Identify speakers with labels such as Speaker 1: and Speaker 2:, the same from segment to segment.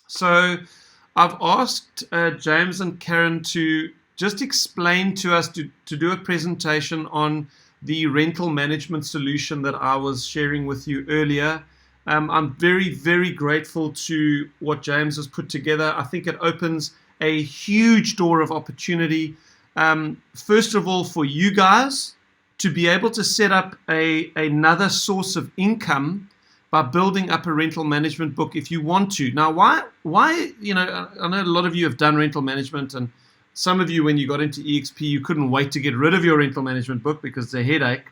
Speaker 1: So I've asked James and Karen to just explain to us to do a presentation on the rental management solution that I was sharing with you earlier. I'm very, very grateful to what James has put together. I think it opens a huge door of opportunity. First of all, for you guys to be able to set up another source of income by building up a rental management book if you want to. Now, why, I know a lot of you have done rental management, and some of you, when you got into eXp, you couldn't wait to get rid of your rental management book because it's a headache.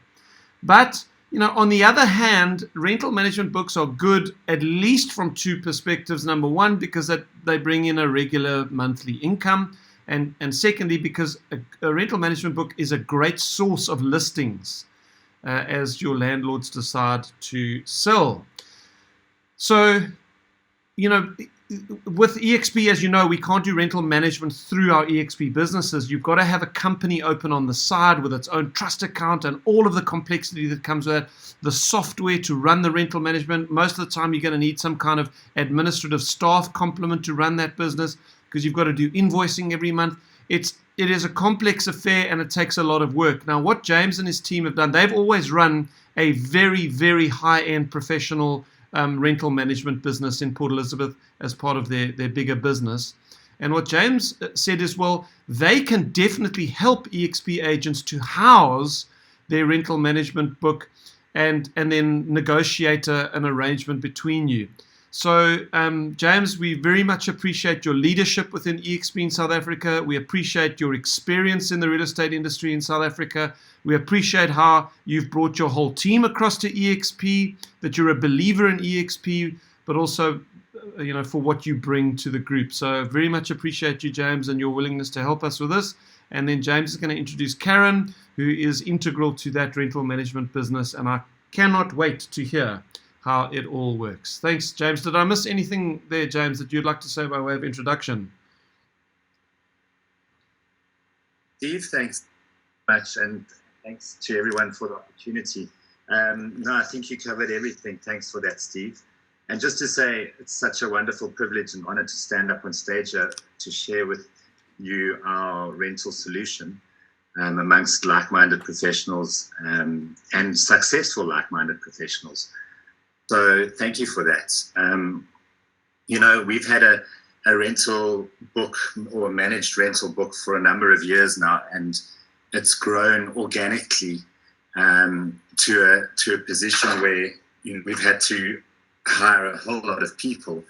Speaker 1: But, on the other hand, rental management books are good, at least from two perspectives. Number one, because they bring in a regular monthly income. And secondly, because a rental management book is a great source of listings as your landlords decide to sell. So, with eXp, as you know, we can't do rental management through our eXp businesses. You've got to have a company open on the side with its own trust account and all of the complexity that comes with that. The software to run the rental management. Most of the time, you're going to need some kind of administrative staff complement to run that business because you've got to do invoicing every month. It is a complex affair and it takes a lot of work. Now, what James and his team have done, they've always run a very, very high-end professional rental management business in Port Elizabeth as part of their bigger business. And what James said is, well, they can definitely help eXp agents to house their rental management book and then negotiate an arrangement between you. So, James, we very much appreciate your leadership within eXp in South Africa. We appreciate your experience in the real estate industry in South Africa. We appreciate how you've brought your whole team across to eXp, that you're a believer in eXp, but also, for what you bring to the group. So, very much appreciate you, James, and your willingness to help us with this. And then James is going to introduce Karen, who is integral to that rental management business. And I cannot wait to hear how it all works. Thanks, James. Did I miss anything there, James, that you'd like to say by way of introduction?
Speaker 2: Steve, thanks much, and thanks to everyone for the opportunity. No, I think you covered everything. Thanks for that, Steve. And just to say, it's such a wonderful privilege and honor to stand up on stage to share with you our rental solution amongst like-minded professionals and successful like-minded professionals. So thank you for that. We've had a rental book or managed rental book for a number of years now, and it's grown organically to a position where we've had to hire a whole lot of people.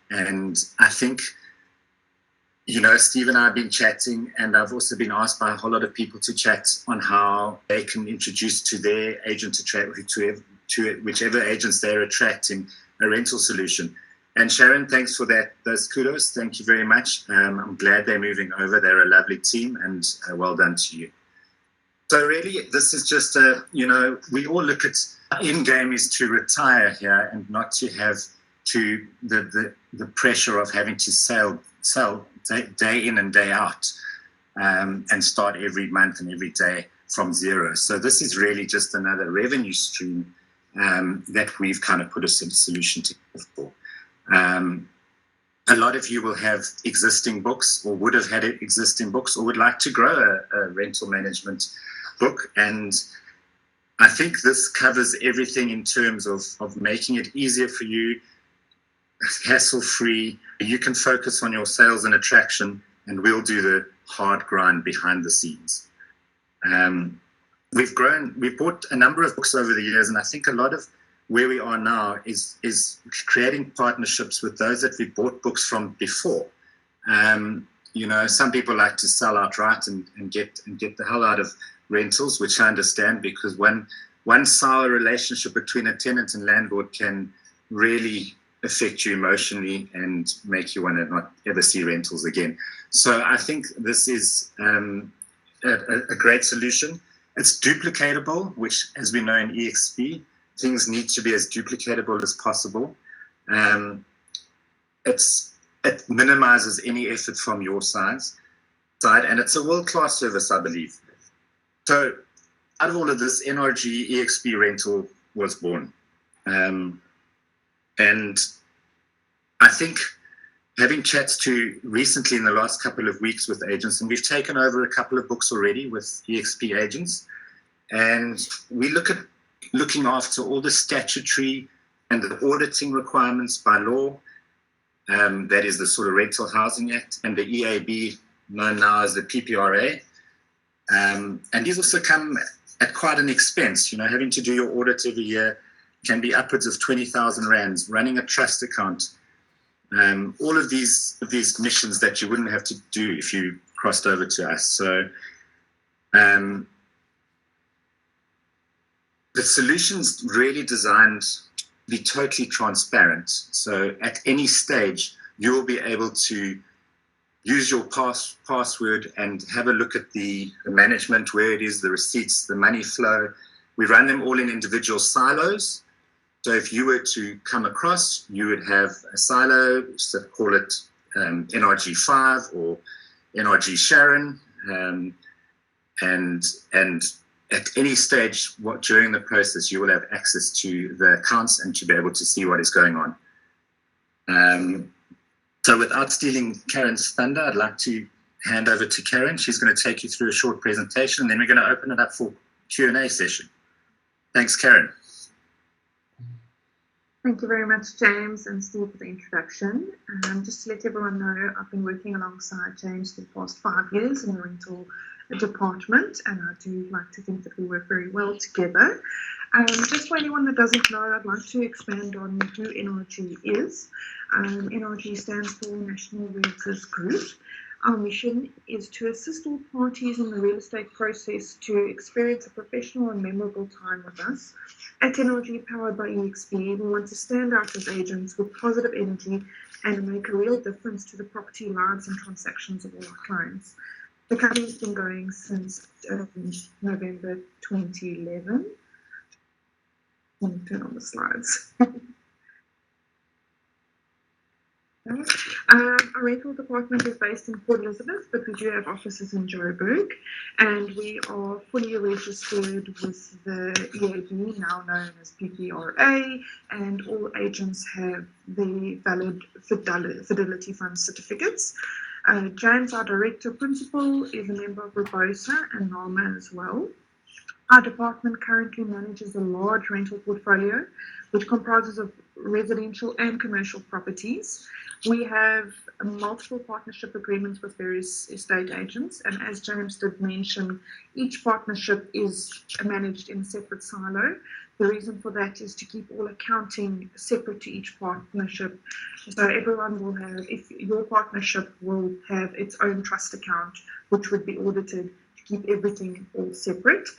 Speaker 2: And I think, Steve and I have been chatting, and I've also been asked by a whole lot of people to chat on how they can introduce to their agent to whichever agents they're attracting a rental solution. And Sharon, thanks for those kudos. Thank you very much. I'm glad they're moving over. They're a lovely team, and well done to you. So really, this is just we all look at end game is to retire here and not to have the pressure of having to sell day in and day out and start every month and every day from zero. So this is really just another revenue stream that we've kind of put a solution together for. A lot of you will have existing books or would have had existing books or would like to grow a rental management book. And I think this covers everything in terms of making it easier for you, hassle-free. You can focus on your sales and attraction, and we'll do the hard grind behind the scenes. We've bought a number of books over the years, and I think a lot of where we are now is creating partnerships with those that we bought books from before. Some people like to sell outright and get the hell out of rentals, which I understand, because one sour relationship between a tenant and landlord can really affect you emotionally and make you want to not ever see rentals again. So I think this is a great solution. It's duplicatable, which, as we know in eXp, things need to be as duplicatable as possible. It minimizes any effort from your side, and it's a world-class service, I believe. So out of all of this, NRG eXp Rental was born. And I think having chats to recently in the last couple of weeks with agents, and we've taken over a couple of books already with eXp agents, and we look at looking after all the statutory and the auditing requirements by law. That is the sort of Rental Housing Act and the EAB, known now as the PPRA. And these also come at quite an expense. You know, having to do your audit every year can be upwards of 20,000 rands, running a trust account. All of these missions that you wouldn't have to do if you crossed over to us. So the solution's really designed to be totally transparent. So at any stage, you'll be able to use your password and have a look at the management, where it is, the receipts, the money flow. We run them all in individual silos. So if you were to come across, you would have a silo, so call it NRG 5 or NRG Sharon, and at any stage during the process, you will have access to the accounts and to be able to see what is going on. So without stealing Karen's thunder, I'd like to hand over to Karen. She's going to take you through a short presentation, and then we're going to open it up for Q&A session. Thanks, Karen.
Speaker 3: Thank you very much, James and Steve, for the introduction. Just to let everyone know, I've been working alongside James for the past 5 years in the rental department, and I do like to think that we work very well together. Just for anyone that doesn't know, I'd like to expand on who NRG is. NRG stands for National Realtors Group. Our mission is to assist all parties in the real estate process to experience a professional and memorable time with us. At NRG, powered by eXp, we want to stand out as agents with positive energy and make a real difference to the property lives and transactions of all our clients. The company's been going since November 2011. Let me turn on the slides. Our rental department is based in Port Elizabeth, but we do have offices in Joburg, and we are fully registered with the EAB, now known as PPRA, and all agents have the valid Fidelity Fund certificates. James, our Director Principal, is a member of Robosa and NAMA as well. Our department currently manages a large rental portfolio, which comprises of residential and commercial properties. We have multiple partnership agreements with various estate agents, and as James did mention, each partnership is managed in a separate silo. The reason for that is to keep all accounting separate to each partnership. So everyone will have, if your partnership will have its own trust account, which would be audited to keep everything all separate.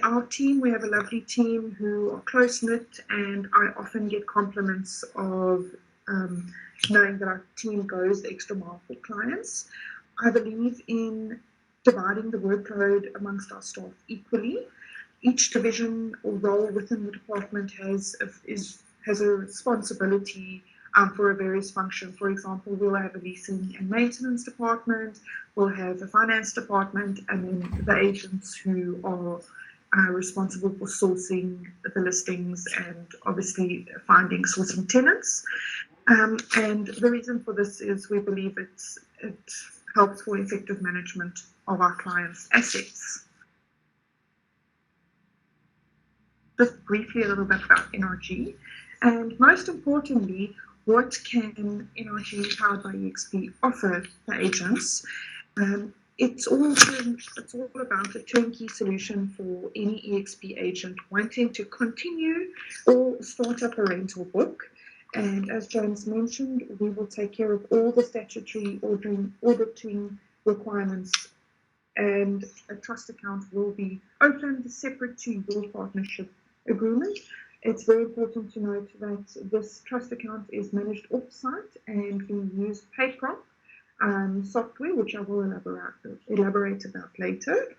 Speaker 3: Our team, we have a lovely team who are close-knit, and I often get compliments of knowing that our team goes the extra mile for clients. I believe in dividing the workload amongst our staff equally. Each division or role within the department has a responsibility for a various function. For example, we'll have a leasing and maintenance department, we'll have a finance department, and then the agents who are responsible for sourcing the listings and obviously sourcing tenants. And the reason for this is we believe it helps for effective management of our clients' assets. Just briefly a little bit about NRG, and most importantly, what can NRG powered by eXp offer the agents? It's all about a turnkey solution for any eXp agent wanting to continue or start up a rental book. And as James mentioned, we will take care of all the statutory auditing requirements, and a trust account will be opened separate to your partnership agreement. It's very important to note that this trust account is managed off-site, and we use PayProp software, which I will elaborate about later.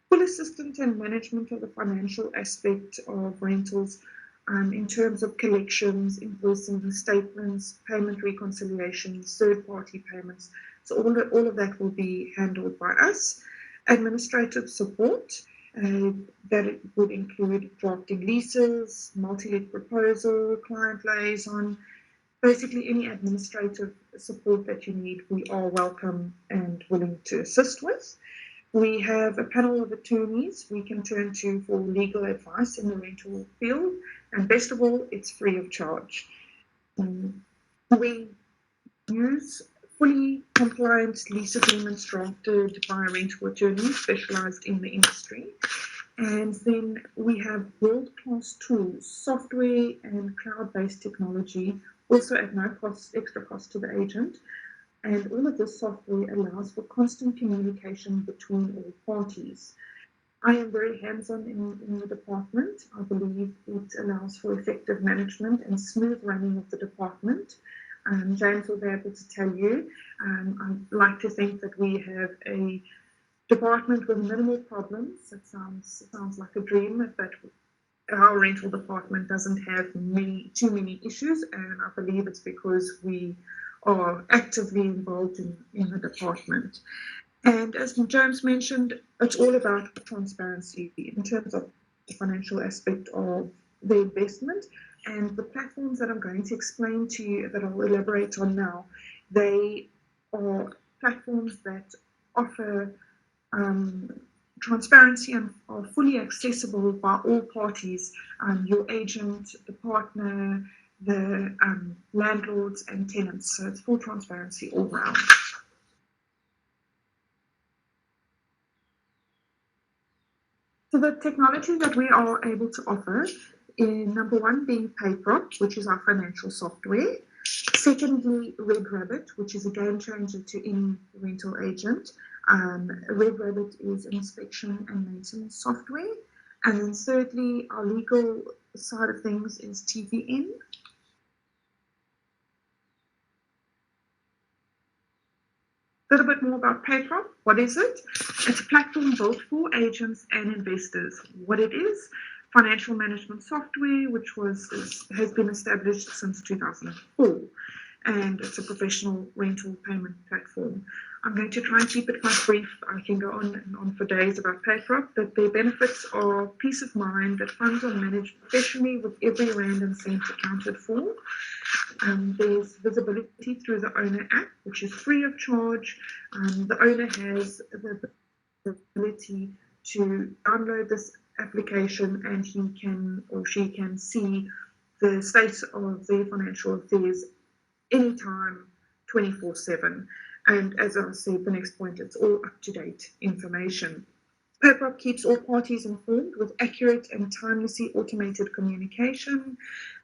Speaker 3: Full assistance and management of the financial aspect of rentals in terms of collections, invoicing, statements, payment reconciliations, third-party payments. So all of that will be handled by us. Administrative support, that it would include drafting leases, multi-let proposal, client liaison, basically any administrative support that you need, we are welcome and willing to assist with. We have a panel of attorneys we can turn to for legal advice in the rental field, and best of all, it's free of charge. We use fully compliant lease agreements drafted by rental attorneys specialized in the industry. And then we have world-class tools, software and cloud-based technology, also at no cost, extra cost to the agent. And all of this software allows for constant communication between all parties. I am very hands-on in the department. I believe it allows for effective management and smooth running of the department. James will be able to tell you. I'd like to think that we have a department with minimal problems. It sounds like a dream, but our rental department doesn't have too many issues, and I believe it's because we are actively involved in the department. And as James mentioned, it's all about transparency in terms of the financial aspect of the investment. And the platforms that I'm going to explain to you, that I'll elaborate on now, they are platforms that offer transparency and are fully accessible by all parties, your agent, the partner, the landlords and tenants. So it's full transparency all round. So the technology that we are able to offer, number one being PayProp, which is our financial software. Secondly, Red Rabbit, which is a game changer to any rental agent. Red Rabbit is an inspection and maintenance software. And then thirdly, our legal side of things is TVN. A little bit more about PayProp. What is it? It's a platform built for agents and investors. What it is, financial management software, which has been established since 2004. And it's a professional rental payment platform. I'm going to try and keep it quite brief. I can go on and on for days about PayProp, but their benefits are peace of mind, that funds are managed professionally with every rand and cent accounted for. There's visibility through the owner app, which is free of charge. The owner has the ability to download this application, and he can or she can see the state of their financial affairs anytime, 24/7. And as I said, the next point, it's all up-to-date information. PayProp keeps all parties informed with accurate and timely automated communication.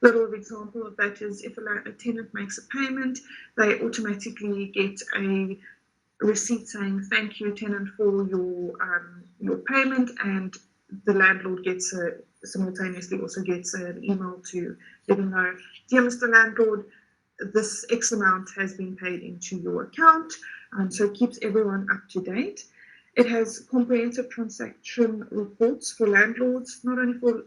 Speaker 3: A little example of that is if a tenant makes a payment, they automatically get a receipt saying thank you, tenant, for your payment, and the landlord simultaneously also gets an email to let him know, dear Mr. Landlord, this X amount has been paid into your account. So it keeps everyone up to date. It has comprehensive transaction reports for landlords, not only for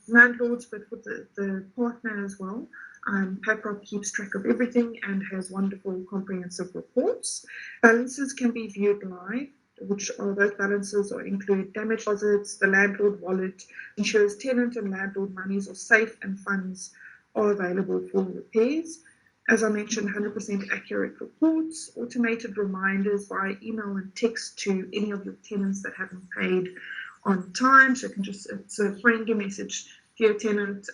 Speaker 3: landlords, but for the partner as well. PayProp keeps track of everything and has wonderful comprehensive reports. Balances can be viewed live, which are those balances include damage deposits, the landlord wallet, ensures tenant and landlord monies are safe and funds are available for repairs. As I mentioned, 100% accurate reports, automated reminders via email and text to any of your tenants that haven't paid on time. So it's a friendly message, dear tenant,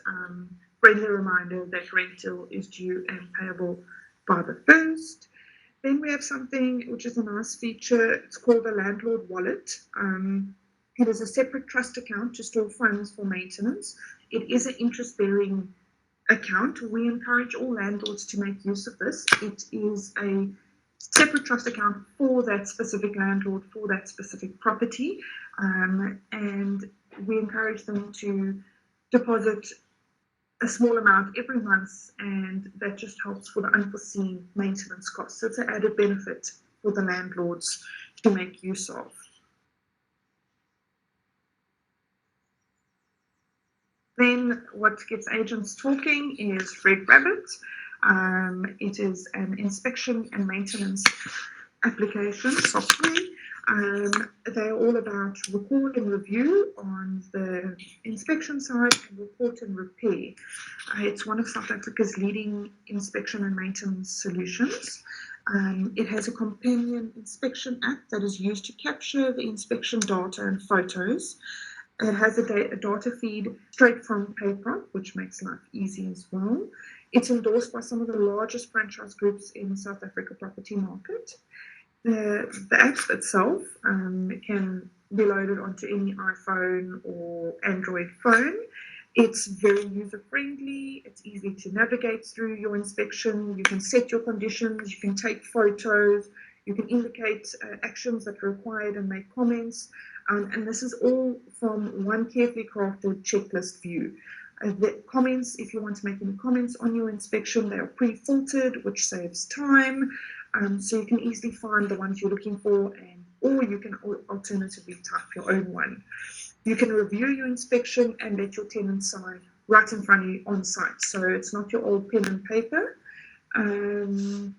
Speaker 3: friendly reminder that rental is due and payable by the 1st. Then we have something which is a nice feature. It's called the Landlord Wallet. It is a separate trust account to store funds for maintenance. It is an interest-bearing account. We encourage all landlords to make use of this. It is a separate trust account for that specific landlord, for that specific property, and we encourage them to deposit a small amount every month, and that just helps for the unforeseen maintenance costs. So it's an added benefit for the landlords to make use of. Then what gets agents talking is Red Rabbit. It is an inspection and maintenance application software. They're all about record and review on the inspection side and report and repair. It's one of South Africa's leading inspection and maintenance solutions. It has a companion inspection app that is used to capture the inspection data and photos. It has a data feed straight from paper, which makes life easy as well. It's endorsed by some of the largest franchise groups in South Africa property market. The app itself can be loaded onto any iPhone or Android phone. It's very user-friendly. It's easy to navigate through your inspection. You can set your conditions. You can take photos. You can indicate actions that are required and make comments. And this is all from one carefully crafted checklist view. The comments, if you want to make any comments on your inspection, they are pre-filtered, which saves time. So you can easily find the ones you're looking for, or you can alternatively type your own one. You can review your inspection and let your tenant sign right in front of you on site. So it's not your old pen and paper. Pen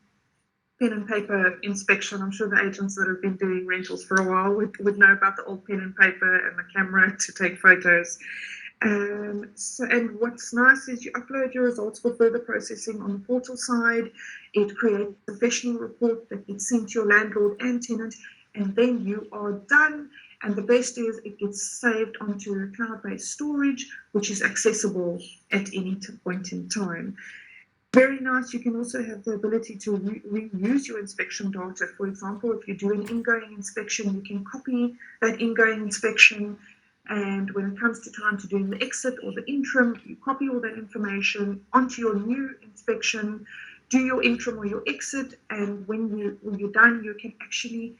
Speaker 3: and paper inspection. I'm sure the agents that have been doing rentals for a while would know about the old pen and paper and the camera to take photos. And what's nice is you upload your results for further processing on the portal side. It creates a professional report that gets sent to your landlord and tenant, and then you are done. And the best is it gets saved onto a cloud-based storage, which is accessible at any point in time. Very nice. You can also have the ability to reuse your inspection data. For example, if you do an ingoing inspection, you can copy that ingoing inspection. And when it comes to time to doing the exit or the interim, you copy all that information onto your new inspection, do your interim or your exit, and when you're done, you can actually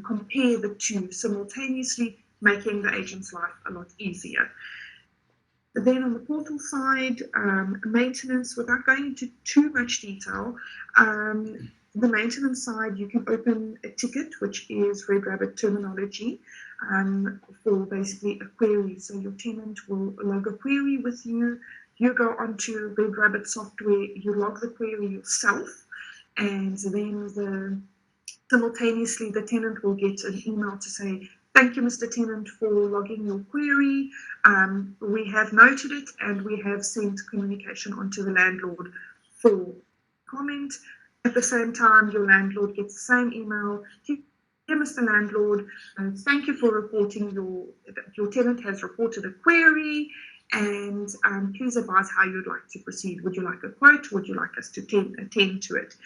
Speaker 3: compare the two simultaneously, making the agent's life a lot easier. Then on the portal side, maintenance, without going into too much detail, the maintenance side, you can open a ticket, which is Red Rabbit terminology, for basically a query. So your tenant will log a query with you. You go onto Red Rabbit software, you log the query yourself, and then simultaneously the tenant will get an email to say, "Thank you, Mr. Tenant, for logging your query. We have noted it and we have sent communication onto the landlord for comment." At the same time, your landlord gets the same email. "Dear Mr. Landlord, thank you for reporting your tenant has reported a query, and please advise how you'd like to proceed. Would you like a quote? Would you like us to attend to it?"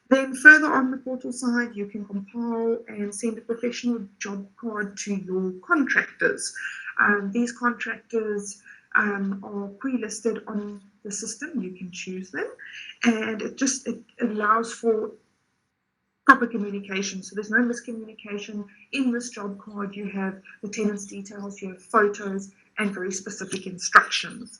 Speaker 3: Then further on the portal side, you can compile and send a professional job card to your contractors. These contractors are pre-listed on the system. You can choose them, and it allows for proper communication. So there's no miscommunication. In this job card, you have the tenant's details, you have photos, and very specific instructions.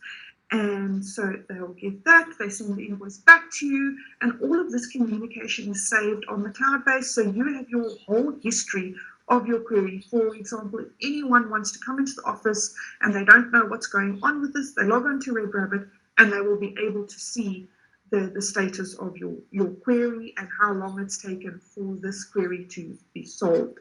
Speaker 3: And so they'll get that, they send the invoice back to you, and all of this communication is saved on the cloud base. So you have your whole history of your query. For example, if anyone wants to come into the office and they don't know what's going on with this, they log on to Red Rabbit and they will be able to see the status of your query and how long it's taken for this query to be solved.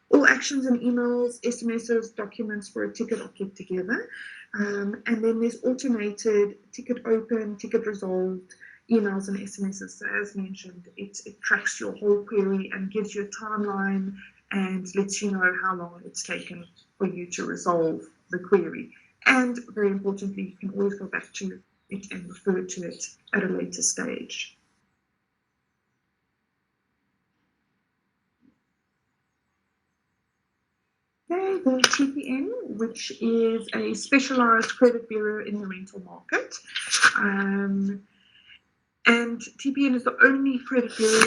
Speaker 3: All actions and emails, SMSs, documents for a ticket are kept together. And then there's automated ticket open, ticket resolved, emails and SMSs. So as mentioned, it tracks your whole query and gives you a timeline and lets you know how long it's taken for you to resolve the query. And very importantly, you can always go back to it and refer to it at a later stage. Okay, the TPN, which is a specialized credit bureau in the rental market. And TPN is the only credit bureau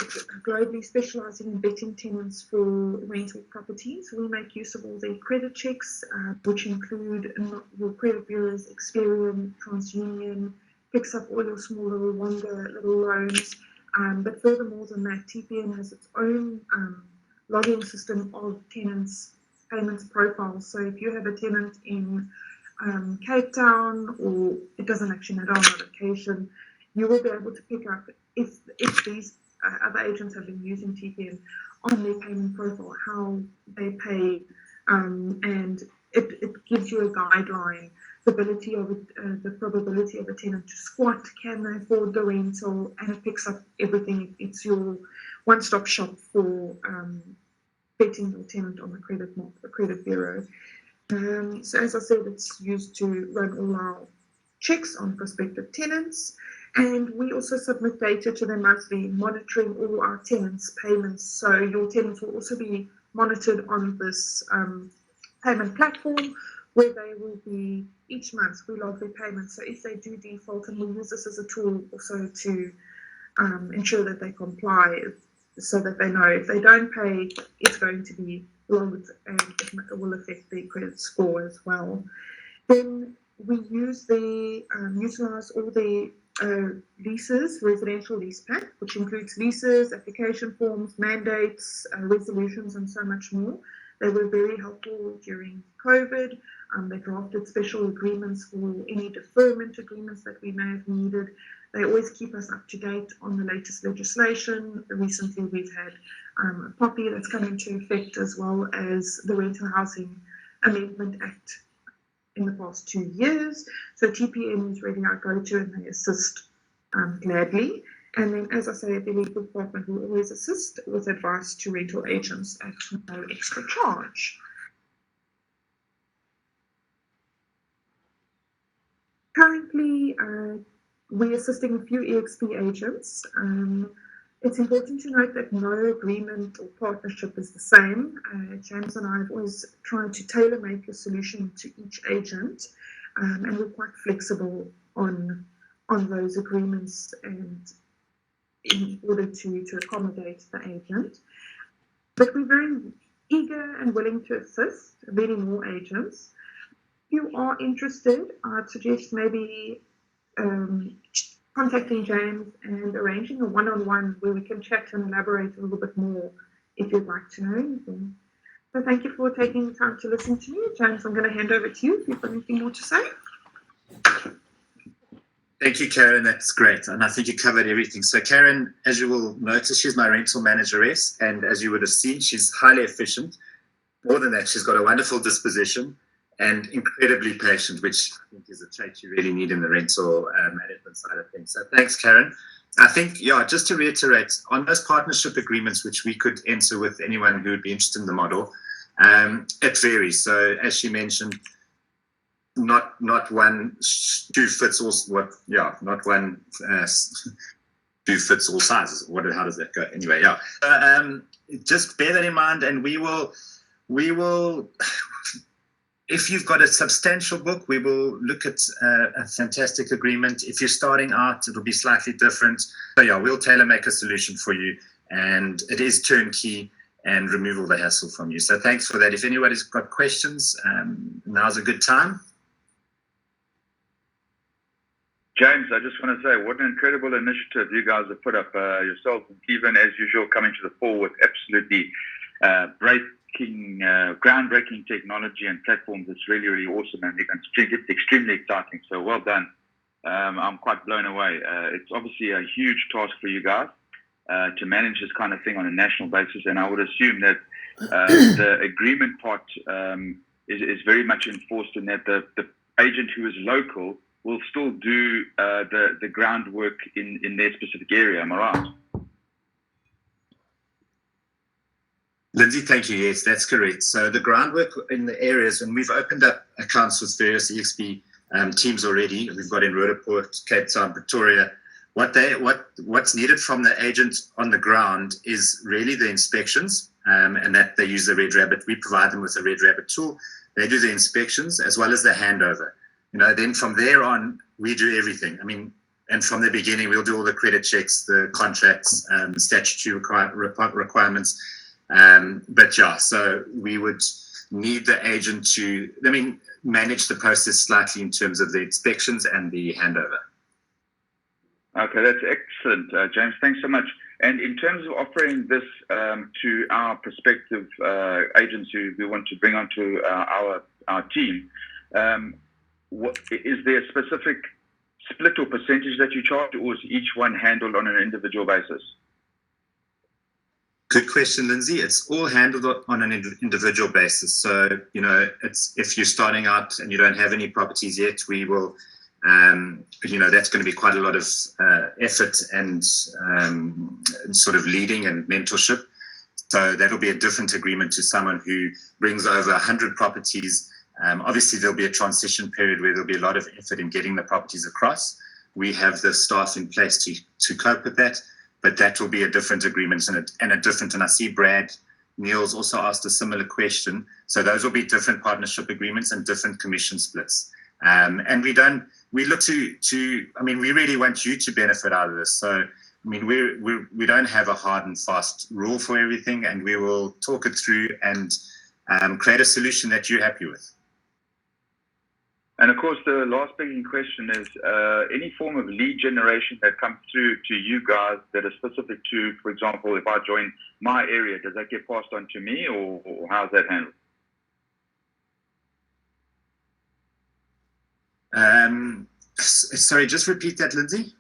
Speaker 3: globally specializing in vetting tenants for rental properties. We make use of all their credit checks, which include your credit bureaus, Experian, TransUnion, picks up all your small little loans. But furthermore than that, TPN has its own logging system of tenants' payments profiles. So if you have a tenant in Cape Town, or it doesn't actually matter on the location, you will be able to pick up if these other agents have been using TPN on their payment profile, how they pay, and it gives you a guideline, the ability of the probability of a tenant to squat, can they afford the rental, and it picks up everything. It's your one-stop shop for vetting your tenant on the credit bureau. So as I said, it's used to run all our checks on prospective tenants, and we also submit data to them monthly, monitoring all our tenants' payments. So your tenants will also be monitored on this payment platform, where they will be each month we log their payments. So if they do default, and we use this as a tool also to ensure that they comply, so that they know if they don't pay, it's going to be logged and it will affect their credit score as well. Then we utilize all the leases, residential lease pack, which includes leases, application forms, mandates, resolutions, and so much more. They were very helpful during COVID. They drafted special agreements for any deferment agreements that we may have needed. They always keep us up to date on the latest legislation. Recently, we've had a POPI that's come into effect, as well as the Rental Housing Amendment Act in the past 2 years. So TPN is really our go-to, and they assist gladly. And then, as I say, the legal department will always assist with advice to rental agents at no extra charge. Currently, we're assisting a few eXp agents. It's important to note that no agreement or partnership is the same. James and I have always tried to tailor-make a solution to each agent, and we're quite flexible on those agreements, and in order to accommodate the agent. But we're very eager and willing to assist many more agents. If you are interested, I'd suggest maybe contacting James and arranging a one-on-one where we can chat and elaborate a little bit more if you'd like to know anything. So thank you for taking the time to listen to me. James, I'm going to hand over to you if you've got anything more to say.
Speaker 2: Thank you, Karen. That's great. And I think you covered everything. So Karen, as you will notice, she's my rental manageress. And as you would have seen, she's highly efficient. More than that, she's got a wonderful disposition and incredibly patient, which I think is a trait you really need in the rental management side of things. So thanks, Karen. I think, just to reiterate, on those partnership agreements, which we could enter with anyone who would be interested in the model, it varies. So as she mentioned, not one shoe fits all. Not one shoe fits all sizes. How does that go? Anyway, just bear that in mind, and we will. If you've got a substantial book, we will look at a fantastic agreement. If you're starting out, it'll be slightly different. So we'll tailor make a solution for you, and it is turnkey and remove all the hassle from you. So thanks for that. If anybody's got questions, now's a good time.
Speaker 4: James, I just want to say what an incredible initiative you guys have put up. Yourself and Kevin, as usual, coming to the fore with absolutely groundbreaking technology and platforms. It's really, really awesome, and it's extremely exciting. So well done. I'm quite blown away. It's obviously a huge task for you guys to manage this kind of thing on a national basis, and I would assume that the agreement part is very much enforced in that the agent who is local will still do the groundwork in their specific area. Am I right?
Speaker 2: Lindsay, thank you. Yes, that's correct. So the groundwork in the areas, and we've opened up accounts with various eXp teams already. We've got in Roodepoort, Cape Town, Pretoria. What's needed from the agent on the ground is really the inspections, and that they use the Red Rabbit. We provide them with a Red Rabbit tool. They do the inspections as well as the handover. Then from there on, we do everything. And from the beginning, we'll do all the credit checks, the contracts, statutory requirements. So we would need the agent to, manage the process slightly in terms of the inspections and the handover.
Speaker 4: Okay, that's excellent, James. Thanks so much. And in terms of offering this to our prospective agents who we want to bring onto our team, is there a specific split or percentage that you charge, or is each one handled on an individual basis?
Speaker 2: Good question, Lindsay. It's all handled on an individual basis. So, it's if you're starting out and you don't have any properties yet, we will, that's going to be quite a lot of effort and sort of leading and mentorship. So that'll be a different agreement to someone who brings over 100 properties. Obviously, there'll be a transition period where there'll be a lot of effort in getting the properties across. We have the staff in place to cope with that. But that will be a different agreement and a different. And I see Brad Niels also asked a similar question. So those will be different partnership agreements and different commission splits. And we look to. I mean, we really want you to benefit out of this. So I mean, we don't have a hard and fast rule for everything, and we will talk it through and create a solution that you're happy with.
Speaker 4: And of course, the last begging question is any form of lead generation that comes through to you guys that is specific to, for example, if I join my area, does that get passed on to me, or how's that handled?
Speaker 2: Sorry, just repeat that, Lindsay.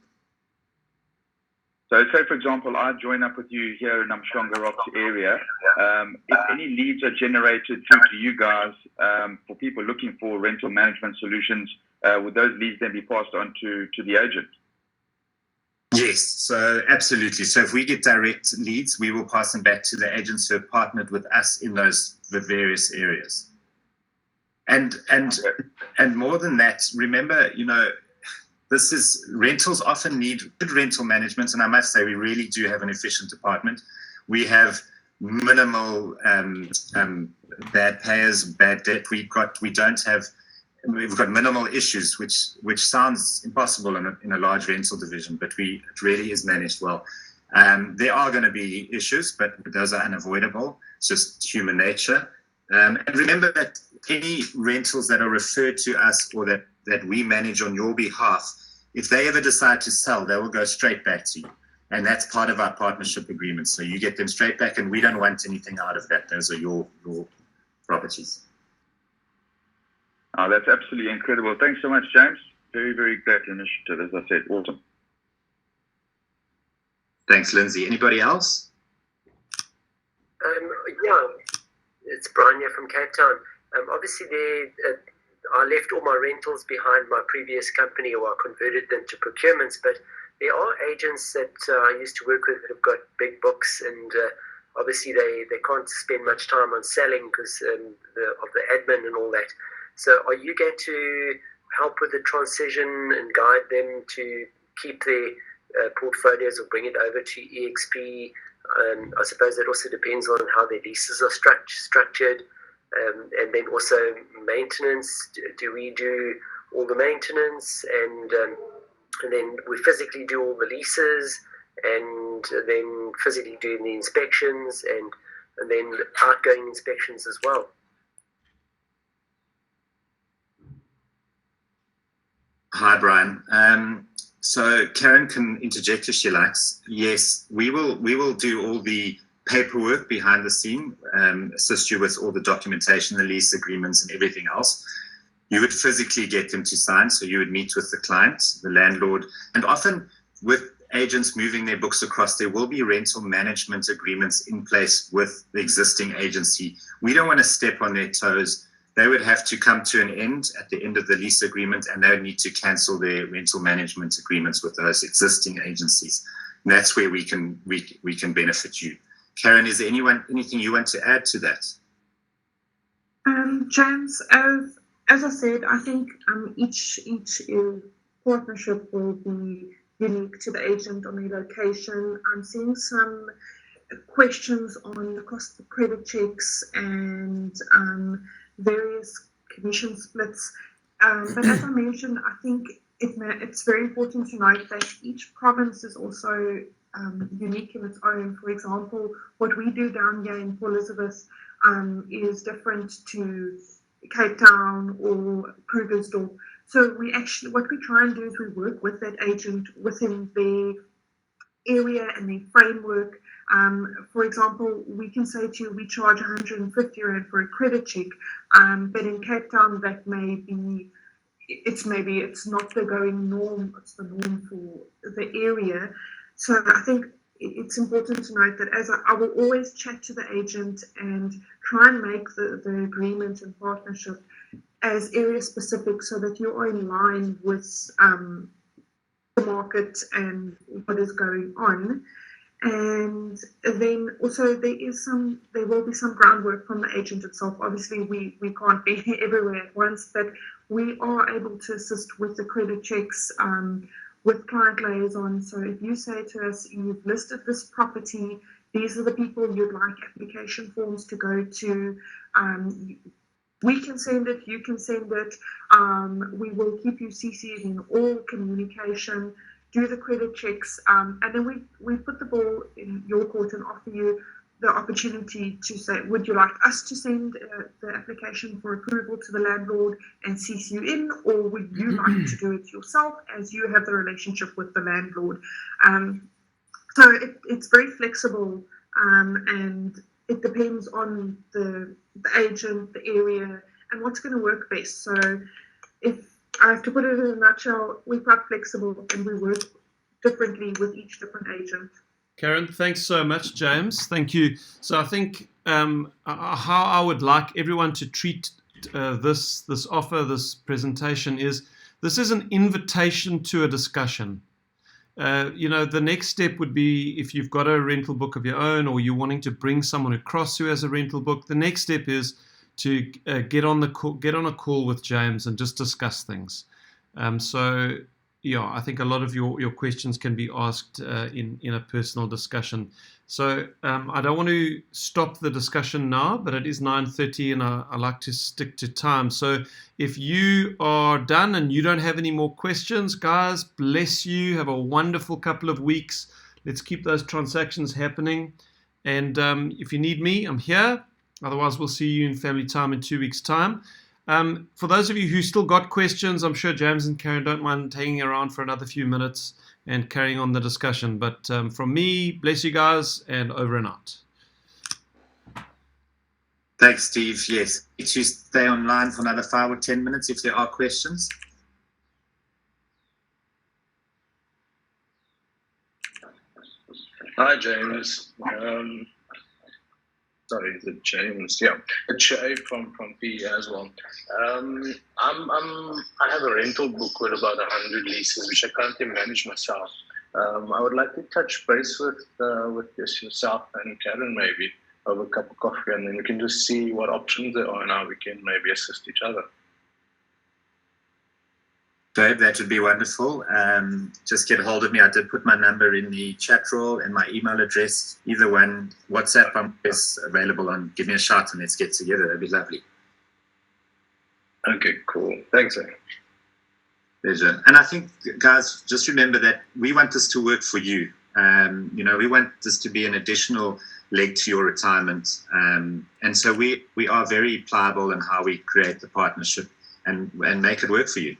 Speaker 4: So say, for example, I join up with you here in Umhlanga Rocks area. If any leads are generated through to you guys for people looking for rental management solutions, would those leads then be passed on to the agent?
Speaker 2: Yes, so absolutely. So if we get direct leads, we will pass them back to the agents who have partnered with us in the various areas. And more than that, remember, rentals often need good rental management, and I must say we really do have an efficient department. We have minimal bad payers, bad debt. We've got minimal issues, which sounds impossible in a large rental division, but it really is managed well. There are going to be issues, but those are unavoidable. It's just human nature. And remember that any rentals that are referred to us or that we manage on your behalf, if they ever decide to sell, they will go straight back to you. And that's part of our partnership agreement. So you get them straight back, and we don't want anything out of that. Those are your properties.
Speaker 4: Oh, that's absolutely incredible. Thanks so much, James. Very, very great initiative, as I said. Awesome.
Speaker 2: Thanks, Lindsay. Anybody else?
Speaker 5: Yeah, it's Brian here from Cape Town. Obviously, I left all my rentals behind my previous company, or I converted them to procurements, but there are agents that I used to work with that have got big books, and obviously they can't spend much time on selling because of the admin and all that. So are you going to help with the transition and guide them to keep their portfolios or bring it over to eXp? I suppose that also depends on how their leases are structured. And then also maintenance. Do we do all the maintenance, and then we physically do all the leases, and then physically do the inspections, and then outgoing inspections as well?
Speaker 2: Hi, Brian. So Karen can interject if she likes. Yes, we will do all the paperwork behind the scene, assist you with all the documentation, the lease agreements, and everything else. You would physically get them to sign, so you would meet with the client, the landlord, and often with agents moving their books across, there will be rental management agreements in place with the existing agency. We don't want to step on their toes. They would have to come to an end at the end of the lease agreement, and they would need to cancel their rental management agreements with those existing agencies. And that's where we can benefit you. Karen, is there anything you want to add to that?
Speaker 3: James, as I said, I think each partnership will be unique to the agent on their location. I'm seeing some questions on the cost of credit checks and various commission splits. But as I mentioned, I think it's very important to note that each province is also unique in its own. For example, what we do down here in Port Elizabeth is different to Cape Town or Krugersdorp. So what we try and do is we work with that agent within their area and their framework. For example, we can say to you, we charge 150 Rand for a credit check, but in Cape Town that it's not the going norm, it's the norm for the area. So I think it's important to note that as I will always chat to the agent and try and make the agreement and partnership as area specific so that you are in line with the market and what is going on. And then also there will be some groundwork from the agent itself. Obviously, we can't be everywhere at once, but we are able to assist with the credit checks, with client liaison. So if you say to us, you've listed this property, these are the people you'd like application forms to go to, we can send it, you can send it. We will keep you CC'd in all communication, do the credit checks, and then we put the ball in your court and offer you the opportunity to say, would you like us to send the application for approval to the landlord and CC you in, or would you like to do it yourself as you have the relationship with the landlord? So it's very flexible, and it depends on the agent, the area, and what's going to work best. So if I have to put it in a nutshell, we're quite flexible and we work differently with each different agent.
Speaker 1: Karen, thanks so much. James, thank you. So I think how I would like everyone to treat this offer, this presentation is, this is an invitation to a discussion. The next step would be, if you've got a rental book of your own or you're wanting to bring someone across who has a rental book, the next step is to get on a call with James and just discuss things. I think a lot of your questions can be asked in a personal discussion. So I don't want to stop the discussion now, but it is 9:30 and I like to stick to time. So if you are done and you don't have any more questions, guys, bless you. Have a wonderful couple of weeks. Let's keep those transactions happening. And if you need me, I'm here. Otherwise, we'll see you in family time in 2 weeks' time. For those of you who still got questions, I'm sure James and Karen don't mind hanging around for another few minutes and carrying on the discussion. But from me, bless you guys, and over and out.
Speaker 2: Thanks, Steve. Yes, you stay online for another 5 or 10 minutes if there are questions.
Speaker 6: Hi, James. Sorry, is it James? Yeah, it's Shay from PE as well. I have a rental book with about 100 leases, which I currently manage myself. I would like to touch base with yourself and Karen maybe over a cup of coffee, and then we can just see what options there are and how we can maybe assist each other.
Speaker 2: Dave, that would be wonderful. Just get a hold of me. I did put my number in the chat roll and my email address. Either one, WhatsApp is available on. Give me a shout and let's get together. That'd be lovely.
Speaker 6: Okay, cool. Thanks, sir.
Speaker 2: Pleasure. And I think, guys, just remember that we want this to work for you. We want this to be an additional leg to your retirement. And so we are very pliable in how we create the partnership and make it work for you.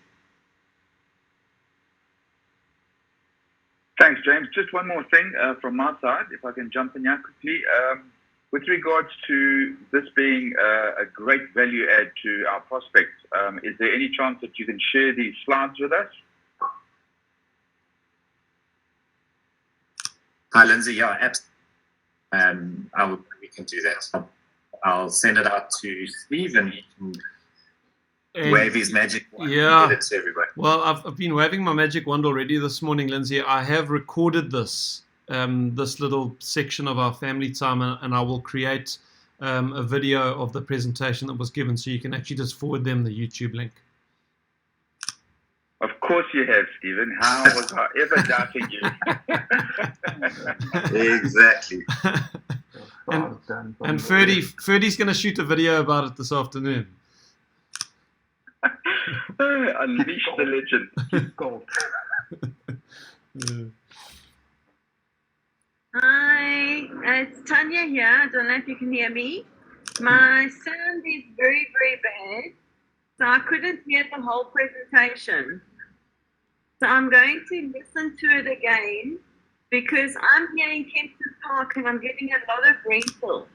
Speaker 4: Thanks, James. Just one more thing from my side, if I can jump in here quickly. With regards to this being a great value add to our prospects, is there any chance that you can share these slides with us?
Speaker 2: Hi, Lindsay. Yeah, absolutely. We can do that. I'll send it out to Steve and he can wave his magic wand and get it to everybody.
Speaker 1: Well, I've been waving my magic wand already this morning, Lindsay. I have recorded this little section of our family time, and I will create a video of the presentation that was given, so you can actually just forward them the YouTube link.
Speaker 4: Of course you have, Stephen. How was I ever doubting you?
Speaker 2: Exactly.
Speaker 1: and Ferdy's going to shoot a video about it this afternoon.
Speaker 4: Unleash the legend.
Speaker 7: Gold.
Speaker 8: Hi, it's Tanya here. I don't know if you can hear me. My sound is very, very bad, so I couldn't hear the whole presentation. So I'm going to listen to it again because I'm here in Kempton Park and I'm getting a lot of rentals.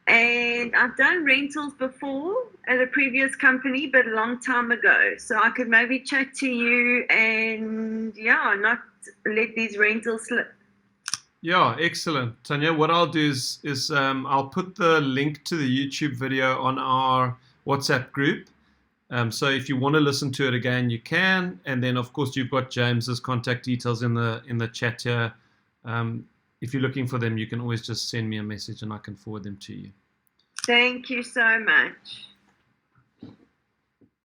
Speaker 8: And I've done rentals before at a previous company, but a long time ago. So I could maybe chat to you and, not let these rentals slip.
Speaker 1: Yeah, excellent, Tanya. What I'll do is I'll put the link to the YouTube video on our WhatsApp group. So if you want to listen to it again, you can. And then, of course, you've got James's contact details in the chat here. If you're looking for them, you can always just send me a message and I can forward them to you.
Speaker 8: Thank you so much.